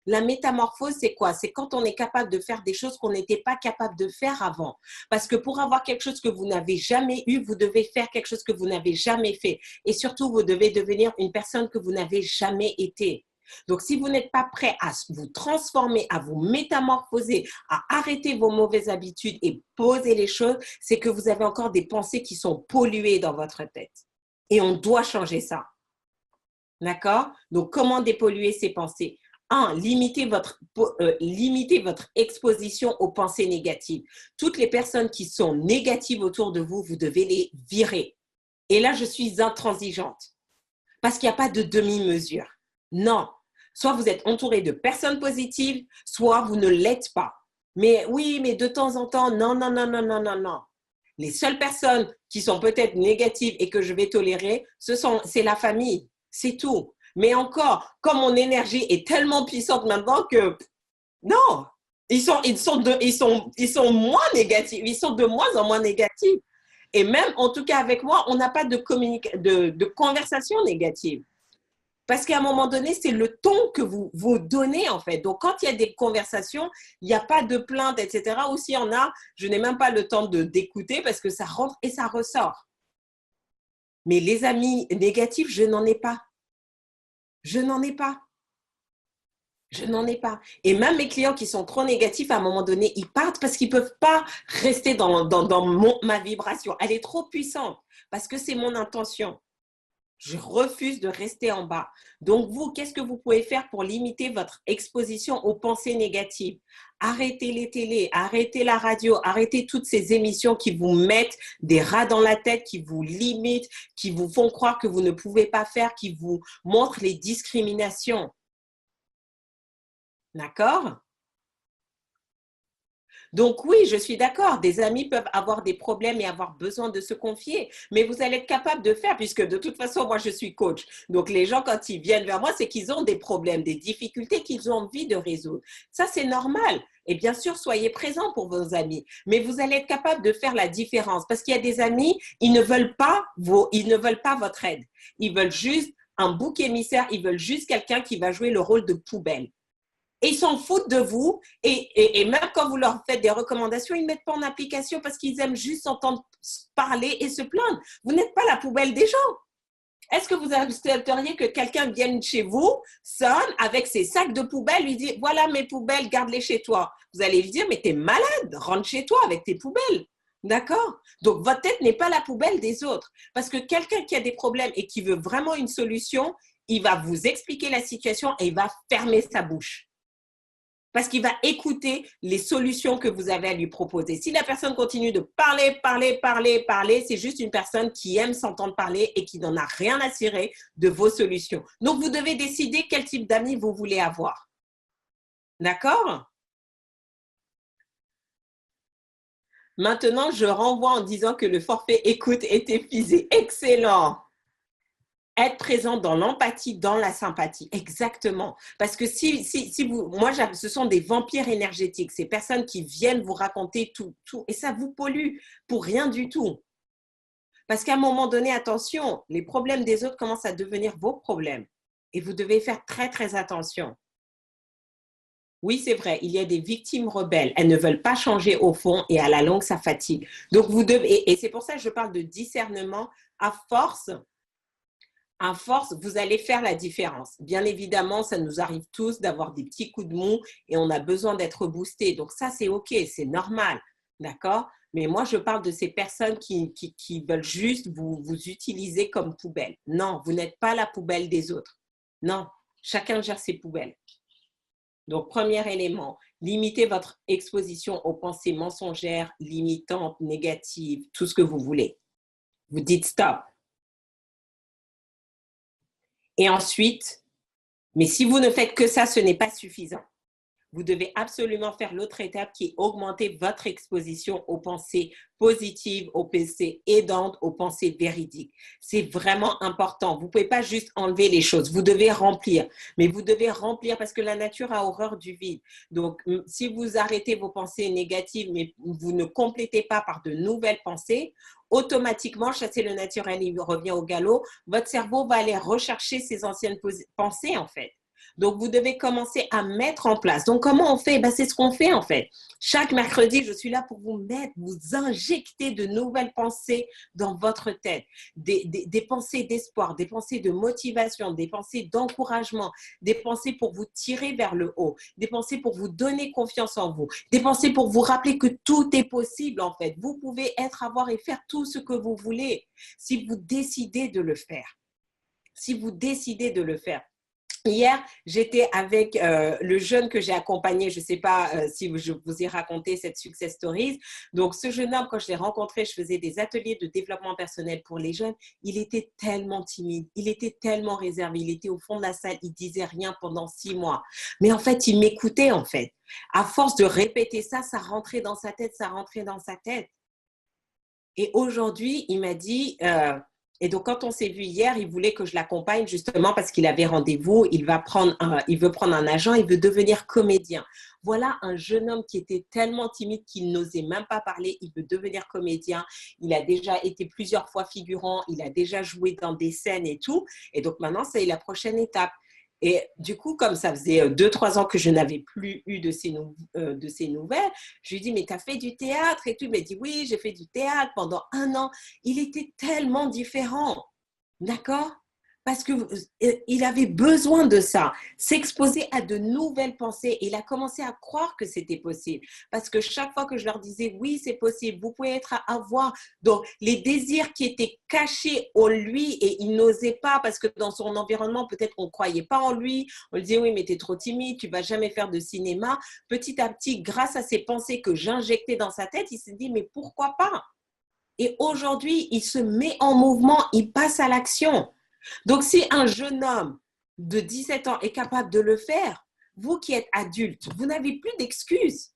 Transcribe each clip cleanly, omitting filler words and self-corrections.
La métamorphose, c'est quoi? C'est quand on est capable de faire des choses qu'on n'était pas capable de faire avant. Parce que pour avoir quelque chose que vous n'avez jamais eu, vous devez faire quelque chose que vous n'avez jamais fait. Et surtout, vous devez devenir une personne que vous n'avez jamais été. Donc, si vous n'êtes pas prêt à vous transformer, à vous métamorphoser, à arrêter vos mauvaises habitudes et poser les choses, c'est que vous avez encore des pensées qui sont polluées dans votre tête. Et on doit changer ça. D'accord? Donc, comment dépolluer ces pensées? Limitez votre exposition aux pensées négatives. Toutes les personnes qui sont négatives autour de vous, vous devez les virer. Et là, je suis intransigeante parce qu'il n'y a pas de demi-mesure. Non. Soit vous êtes entouré de personnes positives, soit vous ne l'êtes pas. Mais oui, mais de temps en temps, non, non, non, non, non, non, non. Les seules personnes qui sont peut-être négatives et que je vais tolérer, c'est la famille. C'est tout. Mais encore, comme mon énergie est tellement puissante maintenant que non, ils sont moins négatifs, ils sont de moins en moins négatifs. Et même, en tout cas avec moi, on n'a pas de conversation négative. Parce qu'à un moment donné, c'est le ton que vous donnez, en fait. Donc, quand il y a des conversations, il n'y a pas de plainte, etc. Ou s'il y en a, je n'ai même pas le temps d'écouter parce que ça rentre et ça ressort. Mais les amis négatifs, je n'en ai pas. Je n'en ai pas. Je n'en ai pas. Et même mes clients qui sont trop négatifs, à un moment donné, ils partent parce qu'ils ne peuvent pas rester dans ma vibration. Elle est trop puissante parce que c'est mon intention. Je refuse de rester en bas. Donc, vous, qu'est-ce que vous pouvez faire pour limiter votre exposition aux pensées négatives? Arrêtez les télés, arrêtez la radio, arrêtez toutes ces émissions qui vous mettent des rats dans la tête, qui vous limitent, qui vous font croire que vous ne pouvez pas faire, qui vous montrent les discriminations. D'accord? Donc oui, je suis d'accord, des amis peuvent avoir des problèmes et avoir besoin de se confier, mais vous allez être capable de faire, puisque de toute façon, moi, je suis coach. Donc les gens, quand ils viennent vers moi, c'est qu'ils ont des problèmes, des difficultés qu'ils ont envie de résoudre. Ça, c'est normal. Et bien sûr, soyez présents pour vos amis, mais vous allez être capable de faire la différence, parce qu'il y a des amis, ils ne veulent pas votre aide. Ils veulent juste un bouc émissaire, ils veulent juste quelqu'un qui va jouer le rôle de poubelle. Et ils s'en foutent de vous. Et même quand vous leur faites des recommandations, ils ne mettent pas en application parce qu'ils aiment juste entendre parler et se plaindre. Vous n'êtes pas la poubelle des gens. Est-ce que vous accepteriez que quelqu'un vienne chez vous, sonne avec ses sacs de poubelle, lui dit « Voilà mes poubelles, garde-les chez toi ». Vous allez lui dire « Mais t'es malade, rentre chez toi avec tes poubelles ». D'accord? Donc, votre tête n'est pas la poubelle des autres. Parce que quelqu'un qui a des problèmes et qui veut vraiment une solution, il va vous expliquer la situation et il va fermer sa bouche. Parce qu'il va écouter les solutions que vous avez à lui proposer. Si la personne continue de parler, c'est juste une personne qui aime s'entendre parler et qui n'en a rien à cirer de vos solutions. Donc, vous devez décider quel type d'amis vous voulez avoir. D'accord? Maintenant, je renvoie en disant que le forfait écoute est épuisé. Excellent! Être présent dans l'empathie, dans la sympathie, exactement. Parce que si vous, moi, ce sont des vampires énergétiques, ces personnes qui viennent vous raconter tout, et ça vous pollue pour rien du tout. Parce qu'à un moment donné, attention, les problèmes des autres commencent à devenir vos problèmes. Et vous devez faire très, très attention. Oui, c'est vrai, il y a des victimes rebelles. Elles ne veulent pas changer au fond et à la longue, ça fatigue. Donc, vous devez, et c'est pour ça que je parle de discernement à force, vous allez faire la différence. Bien évidemment, ça nous arrive tous d'avoir des petits coups de mou et on a besoin d'être boosté. Donc ça, c'est OK, c'est normal, d'accord? Mais moi, je parle de ces personnes qui veulent juste vous utiliser comme poubelle. Non, vous n'êtes pas la poubelle des autres. Non, chacun gère ses poubelles. Donc, premier élément, limitez votre exposition aux pensées mensongères, limitantes, négatives, tout ce que vous voulez. Vous dites stop. Et ensuite, mais si vous ne faites que ça, ce n'est pas suffisant. Vous devez absolument faire l'autre étape qui est augmenter votre exposition aux pensées positives, aux pensées aidantes, aux pensées véridiques. C'est vraiment important. Vous ne pouvez pas juste enlever les choses. Vous devez remplir. Mais vous devez remplir parce que la nature a horreur du vide. Donc, si vous arrêtez vos pensées négatives, mais vous ne complétez pas par de nouvelles pensées, automatiquement, chasser le naturel, il revient au galop. Votre cerveau va aller rechercher ses anciennes pensées, en fait. Donc, vous devez commencer à mettre en place. Donc, comment on fait? Ben, c'est ce qu'on fait en fait. Chaque mercredi, je suis là pour vous mettre, vous injecter de nouvelles pensées dans votre tête. Des pensées d'espoir, des pensées de motivation, des pensées d'encouragement, des pensées pour vous tirer vers le haut, des pensées pour vous donner confiance en vous, des pensées pour vous rappeler que tout est possible en fait. Vous pouvez être, avoir et faire tout ce que vous voulez si vous décidez de le faire. Si vous décidez de le faire. Hier, j'étais avec le jeune que j'ai accompagné. Je ne sais pas si je vous ai raconté cette success stories. Donc, ce jeune homme, quand je l'ai rencontré, je faisais des ateliers de développement personnel pour les jeunes. Il était tellement timide, il était tellement réservé, il était au fond de la salle, il disait rien pendant 6 mois. Mais en fait, il m'écoutait en fait. À force de répéter ça, ça rentrait dans sa tête, ça rentrait dans sa tête. Et aujourd'hui, il m'a dit, et donc quand on s'est vu hier, il voulait que je l'accompagne justement parce qu'il avait rendez-vous, il veut prendre un agent, il veut devenir comédien. Voilà un jeune homme qui était tellement timide qu'il n'osait même pas parler, il veut devenir comédien. Il a déjà été plusieurs fois figurant, il a déjà joué dans des scènes et tout. Et donc maintenant, c'est la prochaine étape. Et du coup, comme ça faisait 2-3 ans que je n'avais plus eu de ces nouvelles, je lui ai dit, mais tu as fait du théâtre et tout. Il m'a dit, oui, j'ai fait du théâtre pendant 1 an. Il était tellement différent, d'accord? Parce qu'il avait besoin de ça, s'exposer à de nouvelles pensées. Il a commencé à croire que c'était possible. Parce que chaque fois que je leur disais, oui, c'est possible, vous pouvez être à avoir. Donc, les désirs qui étaient cachés en lui et il n'osait pas parce que dans son environnement, peut-être on ne croyait pas en lui. On lui disait, oui, mais tu es trop timide, tu ne vas jamais faire de cinéma. Petit à petit, grâce à ces pensées que j'injectais dans sa tête, il s'est dit, mais pourquoi pas? Et aujourd'hui, il se met en mouvement, il passe à l'action. Donc, si un jeune homme de 17 ans est capable de le faire, vous qui êtes adulte, vous n'avez plus d'excuses.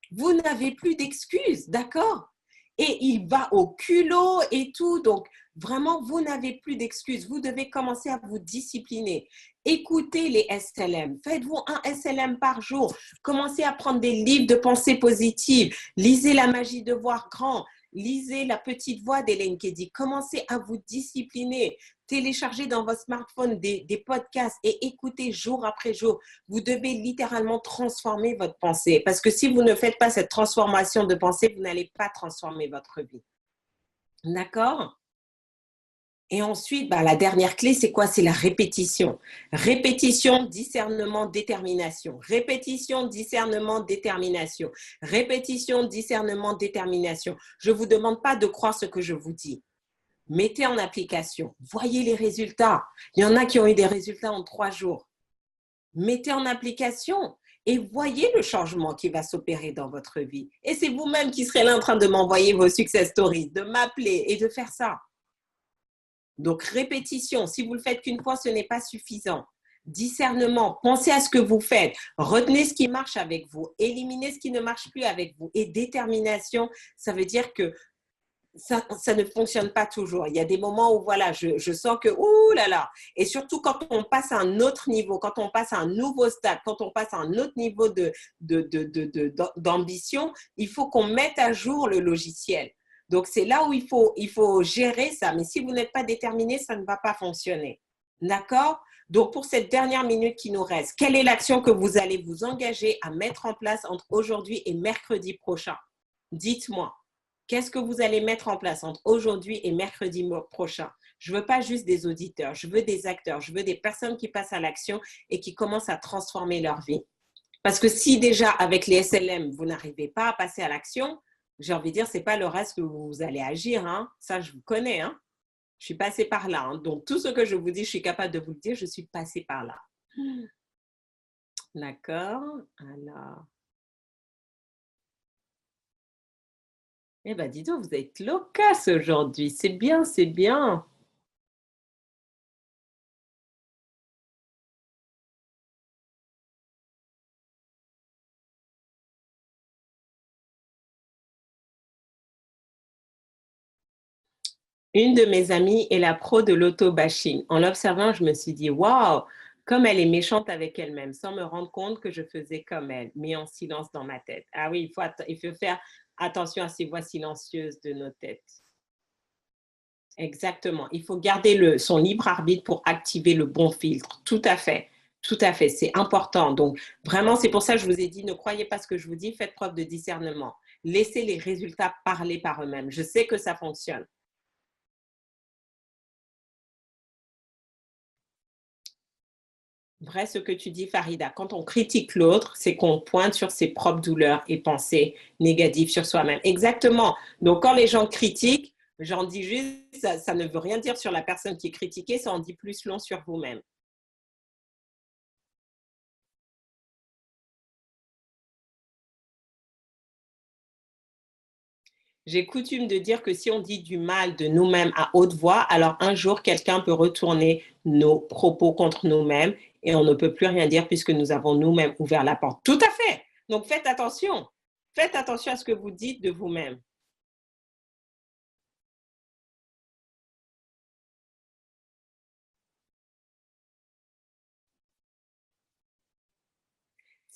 Vous n'avez plus d'excuses, d'accord? Et il va au culot et tout. Donc, vraiment, vous n'avez plus d'excuses. Vous devez commencer à vous discipliner. Écoutez les SLM. Faites-vous un SLM par jour. Commencez à prendre des livres de pensée positive. Lisez La magie de voir grand. Lisez La petite voix d'Hélène Keddy. Commencez à vous discipliner. Téléchargez dans votre smartphone des podcasts et écoutez jour après jour. Vous devez littéralement transformer votre pensée. Parce que si vous ne faites pas cette transformation de pensée, vous n'allez pas transformer votre vie. D'accord? Et ensuite, la dernière clé, c'est quoi? C'est la répétition. Répétition, discernement, détermination. Répétition, discernement, détermination. Répétition, discernement, détermination. Je ne vous demande pas de croire ce que je vous dis. Mettez en application. Voyez les résultats. Il y en a qui ont eu des résultats en 3 jours. Mettez en application et voyez le changement qui va s'opérer dans votre vie. Et c'est vous-même qui serez là en train de m'envoyer vos success stories, de m'appeler et de faire ça. Donc, répétition. Si vous ne le faites qu'une fois, ce n'est pas suffisant. Discernement, pensez à ce que vous faites. Retenez ce qui marche avec vous. Éliminez ce qui ne marche plus avec vous. Et détermination, ça veut dire que ça ne fonctionne pas toujours. Il y a des moments où, voilà, je sens que, ouh là là. Et surtout quand on passe à un autre niveau, quand on passe à un nouveau stade, quand on passe à un autre niveau d'ambition, il faut qu'on mette à jour le logiciel. Donc, c'est là où il faut gérer ça. Mais si vous n'êtes pas déterminé, ça ne va pas fonctionner. D'accord? Donc, pour cette dernière minute qui nous reste, quelle est l'action que vous allez vous engager à mettre en place entre aujourd'hui et mercredi prochain? Dites-moi. Qu'est-ce que vous allez mettre en place entre aujourd'hui et mercredi prochain? Je ne veux pas juste des auditeurs, je veux des acteurs, je veux des personnes qui passent à l'action et qui commencent à transformer leur vie. Parce que si déjà avec les SLM, vous n'arrivez pas à passer à l'action, j'ai envie de dire, ce n'est pas le reste que vous allez agir. Hein. Ça, je vous connais. Hein. Je suis passée par là. Hein. Donc, tout ce que je vous dis, je suis capable de vous le dire, je suis passée par là. D'accord. Alors. Eh bien, dis donc, vous êtes loquace aujourd'hui. C'est bien, c'est bien. Une de mes amies est la pro de l'auto-bashing. En l'observant, je me suis dit, waouh, comme elle est méchante avec elle-même, sans me rendre compte que je faisais comme elle, mais en silence dans ma tête. Ah oui, il faut faire attention à ces voix silencieuses de nos têtes. Exactement. Il faut garder son libre arbitre pour activer le bon filtre. Tout à fait. Tout à fait, c'est important. Donc, vraiment, c'est pour ça que je vous ai dit, ne croyez pas ce que je vous dis, faites preuve de discernement. Laissez les résultats parler par eux-mêmes. Je sais que ça fonctionne. Vrai ce que tu dis, Farida. Quand on critique l'autre, c'est qu'on pointe sur ses propres douleurs et pensées négatives sur soi-même. Exactement. Donc, quand les gens critiquent, j'en dis juste, ça ne veut rien dire sur la personne qui est critiquée, ça en dit plus long sur vous-même. J'ai coutume de dire que si on dit du mal de nous-mêmes à haute voix, alors un jour, quelqu'un peut retourner nos propos contre nous-mêmes et on ne peut plus rien dire puisque nous avons nous-mêmes ouvert la porte. Tout à fait. Donc faites attention. Faites attention à ce que vous dites de vous-même.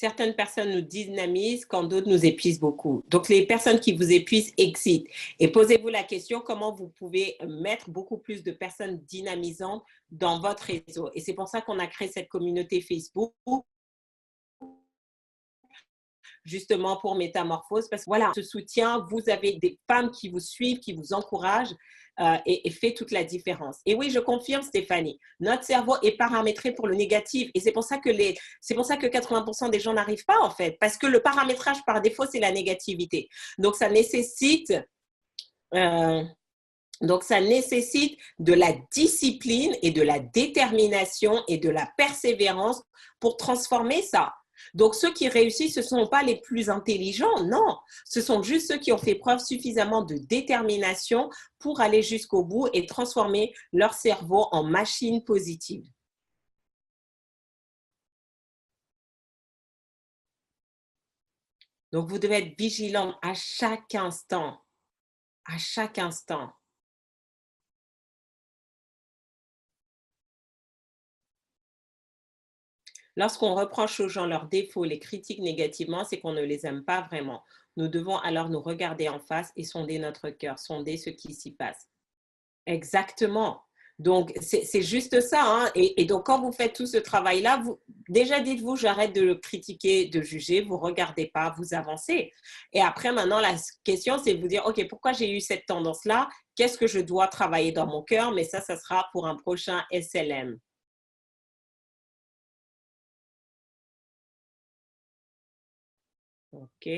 Certaines personnes nous dynamisent quand d'autres nous épuisent beaucoup. Donc, les personnes qui vous épuisent excitent. Et posez-vous la question comment vous pouvez mettre beaucoup plus de personnes dynamisantes dans votre réseau. Et c'est pour ça qu'on a créé cette communauté Facebook justement pour Métamorphose, parce que voilà, ce soutien, vous avez des femmes qui vous suivent, qui vous encouragent et fait toute la différence. Et oui, je confirme, Stéphanie, notre cerveau est paramétré pour le négatif et c'est pour ça que 80% des gens n'arrivent pas en fait, parce que le paramétrage par défaut, c'est la négativité. Donc, ça nécessite... Euh, donc, ça nécessite de la discipline et de la détermination et de la persévérance pour transformer ça. Donc, ceux qui réussissent, ce ne sont pas les plus intelligents, non. Ce sont juste ceux qui ont fait preuve suffisamment de détermination pour aller jusqu'au bout et transformer leur cerveau en machine positive. Donc, vous devez être vigilant à chaque instant, à chaque instant. Lorsqu'on reproche aux gens leurs défauts, les critiques négativement, c'est qu'on ne les aime pas vraiment. Nous devons alors nous regarder en face et sonder notre cœur, sonder ce qui s'y passe. Exactement. Donc, c'est juste ça. Hein. Et donc, quand vous faites tout ce travail-là, déjà dites-vous, j'arrête de le critiquer, de juger, vous ne regardez pas, vous avancez. Et après, maintenant, la question, c'est de vous dire, OK, pourquoi j'ai eu cette tendance-là? Qu'est-ce que je dois travailler dans mon cœur? Mais ça sera pour un prochain SLM. OK,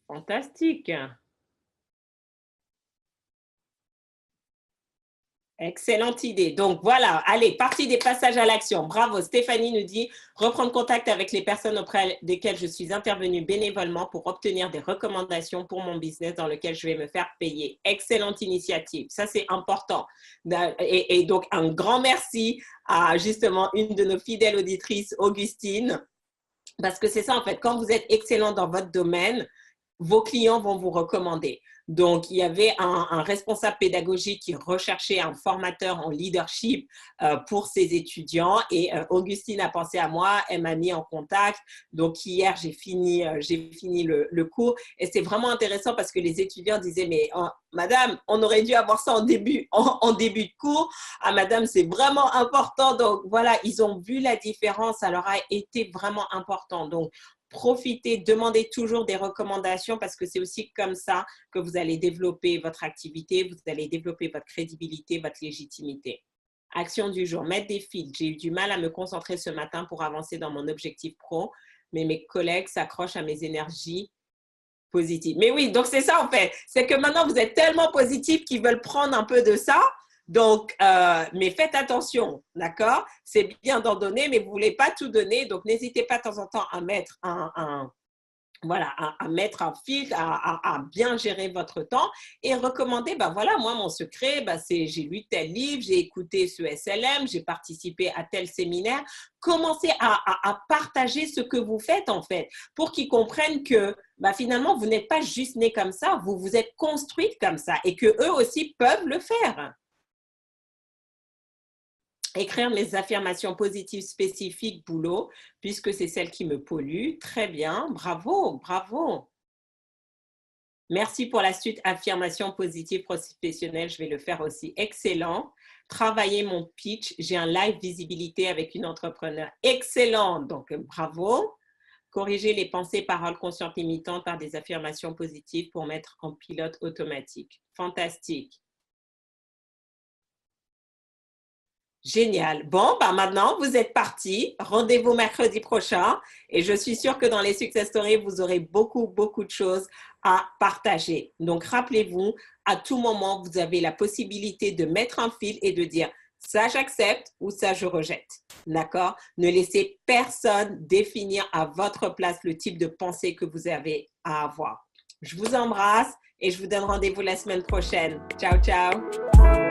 fantastique. Excellente idée. Donc voilà, allez, partie des passages à l'action. Bravo. Stéphanie nous dit reprendre contact avec les personnes auprès desquelles je suis intervenue bénévolement pour obtenir des recommandations pour mon business dans lequel je vais me faire payer. Excellente initiative. Ça, c'est important. Et donc, un grand merci à justement une de nos fidèles auditrices, Augustine, parce que c'est ça, en fait, quand vous êtes excellent dans votre domaine, vos clients vont vous recommander. Donc, il y avait un responsable pédagogique qui recherchait un formateur en leadership pour ses étudiants et Augustine a pensé à moi, elle m'a mis en contact. Donc, hier, j'ai fini le cours et c'est vraiment intéressant parce que les étudiants disaient, mais madame, on aurait dû avoir ça en début de cours. Ah, madame, c'est vraiment important. Donc, voilà, ils ont vu la différence. Ça leur a été vraiment important. Donc, profitez, demandez toujours des recommandations parce que c'est aussi comme ça que vous allez développer votre activité, vous allez développer votre crédibilité, votre légitimité. Action du jour, mettre des fils. J'ai eu du mal à me concentrer ce matin pour avancer dans mon objectif pro, mais mes collègues s'accrochent à mes énergies positives. Mais oui, donc c'est ça en fait. C'est que maintenant, vous êtes tellement positif qu'ils veulent prendre un peu de ça. Donc, mais faites attention, d'accord? C'est bien d'en donner, mais vous ne voulez pas tout donner. Donc, n'hésitez pas de temps en temps à mettre voilà, à mettre un filtre, à bien gérer votre temps et recommander, ben voilà, moi, mon secret, ben c'est j'ai lu tel livre, j'ai écouté ce SLM, j'ai participé à tel séminaire. Commencez à partager ce que vous faites, en fait, pour qu'ils comprennent que ben, finalement, vous n'êtes pas juste né comme ça, vous vous êtes construite comme ça et qu'eux aussi peuvent le faire. Écrire mes affirmations positives spécifiques, boulot, puisque c'est celle qui me pollue. Très bien, bravo, bravo. Merci pour la suite affirmation positive professionnelle. Je vais le faire aussi. Excellent. travailler mon pitch. J'ai un live visibilité avec une entrepreneur excellente. Donc, bravo. Corriger les pensées, paroles conscientes limitantes par des affirmations positives pour mettre en pilote automatique. Fantastique. Génial. Bon, bah maintenant, vous êtes partis. Rendez-vous mercredi prochain. Et je suis sûre que dans les Success Stories, vous aurez beaucoup, beaucoup de choses à partager. Donc, rappelez-vous, à tout moment, vous avez la possibilité de mettre un fil et de dire ça, j'accepte ou ça, je rejette. D'accord? Ne laissez personne définir à votre place le type de pensée que vous avez à avoir. Je vous embrasse et je vous donne rendez-vous la semaine prochaine. Ciao, ciao.